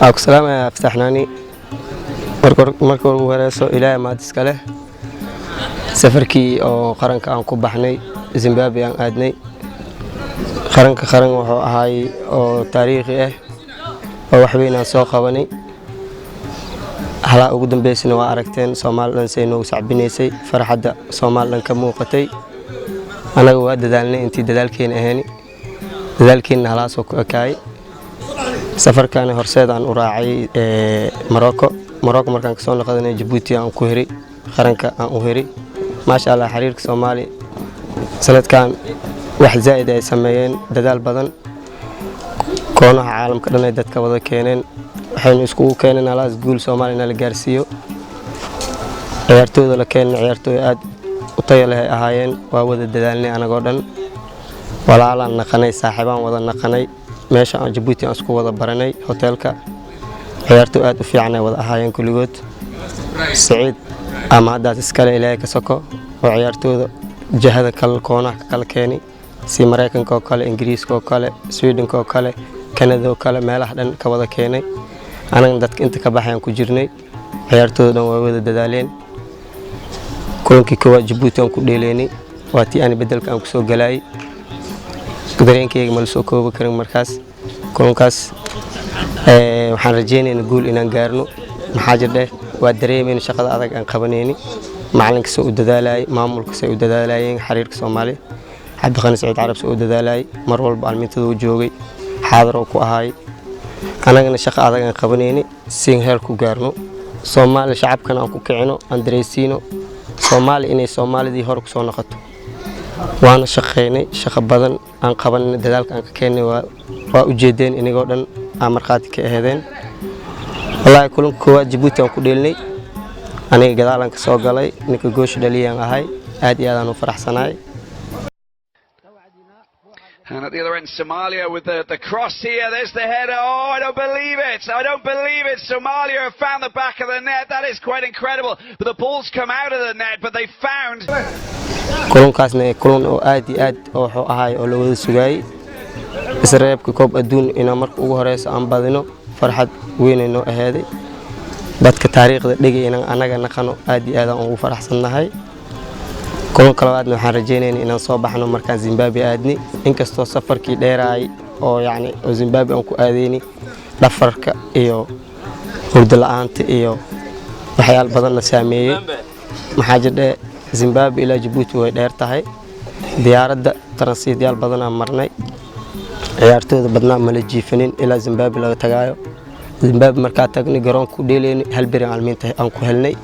أكو سلام يا فتحناني مركور ورسو إلى ما تسكله سفركي أو قرنك أن كوبحني زيمبابوي أن أدني قرنك هاي أو تاريخي أو حبينا سوق وني هلا أقدم بيسنا وأركتين سومال لنسينو سعبنيسي فرحة سومال لن كموقتي أنا جوا ددالني أنتي ددالكين أهني ددالكين هلا سوق أكاي سفر كان هرسيد عن أراعي مراكو مركان كسون لقدنا جيبوتي عن كوهري خرنك عن كوهري ما شاء الله حريرك سومالي سنة كان واحد زائد يسميين ددال بدن كونه عالم كلنا يدك وذا كينين حين يسكو كينين على سقول سومالي نال جارسيو عيارتو ذا لكن عيارتو ياد وطيله أهاين وأود الددالني أنا قردن ولا على نقني صاحبان وذا نقني ماشي عن جيبوتي عن سكو وذا برني هوتيلك عيارتو آد وفي عنا وذا أهاين كل جود سعيد أما هذا تسكال إلهي كسكو وعيارتو جهة كل كونه كل كيني سي مريكان كوكالة إنجليز كوكالة سويدن كوكالة كندا كوكالة مالح دن كوذا كيني أنا ندك أنت كباحين كجرني عيارتو دن وذا ددالين كلهم كوا جيبوتي عن كوديليني واتي أنا بدل كان كسو جلاي قدرين كي ملسو كوا بكرم مركز كلهم كاس waxaan rajeynayna guul inaan gaarno maxaa jirde waa dareemayna shaqada adag aan qabanayni macalinka soo u dadaalay maamulka soo u dadaalayeen xiriirka Soomaaliya Cabdiqani Saciid Carab soo u dadaalay mar walba almintada uu joogay xaadar oo ku ahay anagana shaqo adag aan qabanayni si heer ku gaarno Soomaali shacabkana aan ku kicino aan dareysino Soomaali inay Soomaalidii hor ku soo noqoto waana shaqeynay shaqo badan aan qabanay dadaalka aan ka keenay waa u jeedeen inagoo dhan marqaati ka aheedeen wallahi kulan koowaad Djibouti aan ku dheelnay aniga gadaalan ka soo galay ninka goosh dhaliyaan ahay aad iyo aad aan u faraxsanahay. And at the other end, Somalia with the cross here. There's the header. Oh, I don't believe it. I don't believe it. Somalia have found the back of the net. That is quite incredible. But the ball's come out of the net, but they found. kulankaasna kulan oo aad iyo aad oo ahay oo la wada sugay isreebka koob adduun ina marka ugu horeyso aan badino farxad weyn inoo aheeday dadka taariikhda dhigayna anaga naqano aad iyo aad aan ugu faraxsanahay kulan kalabaadna waxaan rajeynaynaa inaan soo baxno markaan Zimbabwe aadni inkastoo safarkii dheeraay oo yaani oo Zimbabwe aan ku aadeyni dhafarka iyo hurdo la'aanta iyo waxyaal badan la saameeyay maxaa jirde Zimbabwe ila Djibouti way dheer tahay diyaaradda transiityaal badan aan marnay ciyaartooyda badnaa ma la jiifanin ilaa Zimbabwe laga tagaayo Zimbabwe markaa tagnay garoonka ku dheelayni hal bari almiintay aan ku helnay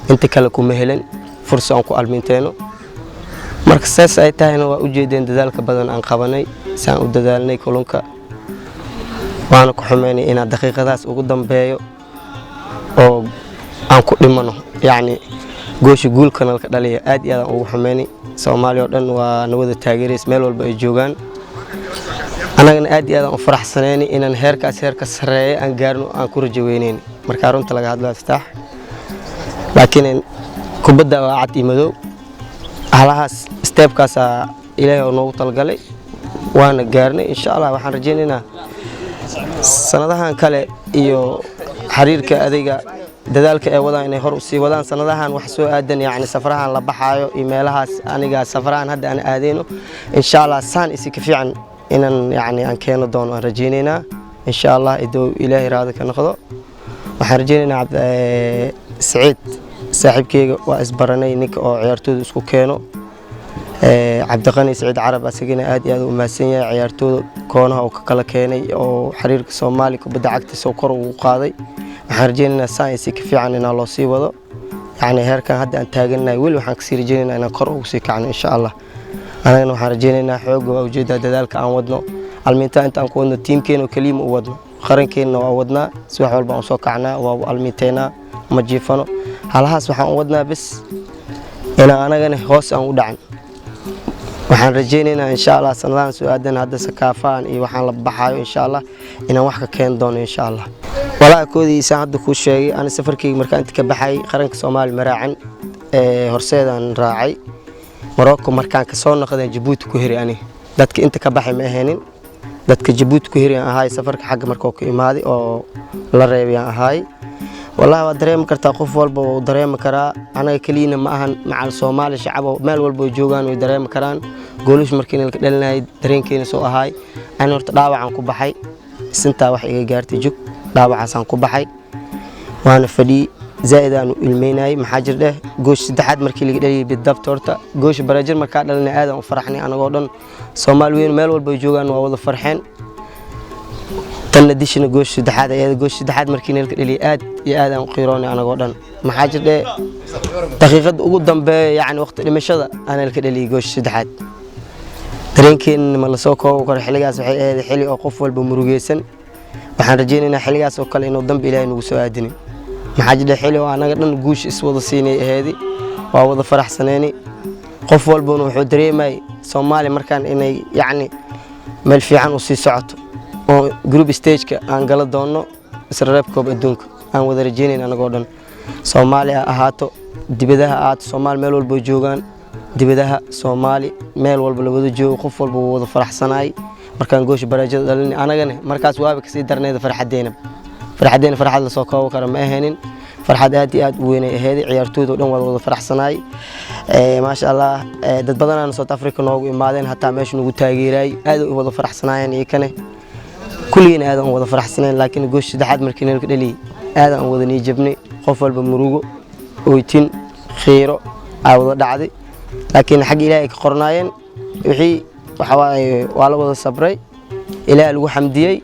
inta kale kuma helan fursad aan ku almiinteeno marka saas ay tahayna waa u jeedeen dadaalka badan aan qabanay saan u dadaalnay kulanka waana ku xumeynay in daqiiqadaas ugu dambeeyo oo aan ku dhimano yaani gooshi guul kanalka dhaliya aad iyo aad ugu xumeynay Soomaaliya oo dhan waa nabada taageereys meel walba ay joogan anagana aad iyo aad u faraxsanaynay inaan heerkaas sareeyo aan gaarno aan ku rajaweynayn marka runta laga hadlaa Fattax laakiin kubadda waa cad iyo madow halahaas stepkaas Ilaahay oo noogu talgalay waana gaarnay insha Allah waxaan rajeynaynaa sanadahan kale iyo xiriirka adayga dadaalka ay wadaan inay hor u sii wadaan sanadahan wax soo aadan yaani safarahan la baxaayo iimaylahaas aniga safarahan hadda aan aadeyno insha Allah saan isi ka fiican inaan yaani aan keeno doono aan rajeynaynaa insha Allah idoo Ilaahay raadi ka noqdo waxaan rajeynaynaa Saciid saaxiibkeyga waa isbaranay ninka oo ciyaartooyda isku keeno Cabdiqani Saciid Carab asagina aad iyo aad u maasan yahay ciyaartooyda koonaha oo ka kala keenay oo xiriirka Soomaaliya kubadda cagta soo kor ugu qaaday waxaan rajeynaynaa science ka fiican in loo sii wado yaani heerkan hadda aan taaganahay wali waxaan ka sii rajeynaynaa in kor ugu sii kacno insha Allah anagana waxaan rajeynaynaa xoog oo ujeedada dadaalka aan wadno almiinta inta aan ku wadno teamkeena oo kaliya u wadno qarankeena waa wadnaa si wax walba aan soo kacnaa waa almiinteena ma jiifano halahaas waxaan u wadnaa bas ina anagana hoos aan u dhacan waxaan rajeynaynaa insha Allah sanadahan soo aadan hadda sakaafaan iyo waxaan la baxayo insha Allah inaan wax ka keen doono insha Allah walaa koodiisa hadda ku sheegay aan safarkayga markaan inta ka baxay qaranka Soomaaliya maraacan horseedaan raacay Morocco markaan ka soo noqday Djibouti ku hiri ani dadka inta ka baxay ma aheenin dadka Jabuuti ku hiriyaan ahay safarka xagga markoo ka imaaday oo la reebiyaan ahay wallahi waa dareemi kartaa qof walba oo dareemi karaa anaga kaliina ma ahan macal Soomaali shacab meel walba oo joogaan way dareemi karaan goolish markii la dhalinay dareenkeena soo ahay aan horta dhaawacan ku baxay sinta wax iga gaartay jug dhaawacaasaan ku baxay waana fadhi زائدان ilmeynay maxaa jirdeh goosh saddexaad markii laga dhaliyay bidabta horta goosh barajir marka dhalinay aad aan faraxnay anagoo dhan Soomaaliyeed meel walba ay joogaan waa wada farxeen tan dishina goosh saddexaad markii la dhaliyay aad iyo aad aan qiiroonay anagoo dhan maxaa jirdeh daqiiqad ugu dambeeyay yaani waqti dhimashada aan la dhaliyay goosh saddexaad dareenkeena ma la soo koobo karo xiligaas waxay ahayd xili oo qof walba murugeysan waxaan rajaynaynaa xiligaas oo kale inuu dambi Ilaahay nagu soo aadinin maxaa jira xilli oo anaga dhan guush is wada siinay aheedi waa wada faraxsaneeni qof walba wuxuu dareemay Soomaali markaan inay yaani meel fiican u sii socoto oo group stage-ka aan gala doono isreeb koob adduunka aan wada rajaynayna anagoo dhan Soomaali ahaato dibadaha aad Soomaali meel walba joogaan dibadaha Soomaali meel walba la wada joogo qof walba wada faraxsanay markaan goosh barajada dhalin anagana markaas waaba ka sii darneeda farxadeena farxad la soo koobo karo ma ahayn farxad aad iyo aad u weyn ay ahayd ciyaartooyda dhan wada faraxsanay ma sha Allah dad badan aan South Africa noogu imaadeen hatta meesha nagu taageeray aad u wada faraxsanayeen iyakana kulliina aad aan wada faraxsaneen laakiin goosh saddexaad markii la dhaliyay aad aan wada niijabnay qof walba murugo ooytin khiiro ay wada dhacday laakiin xaq Ilaahay ka qornaayeen wixii waxa waa la wada sabray Ilaahay lagu xamdiyay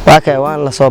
waa ka waan la soo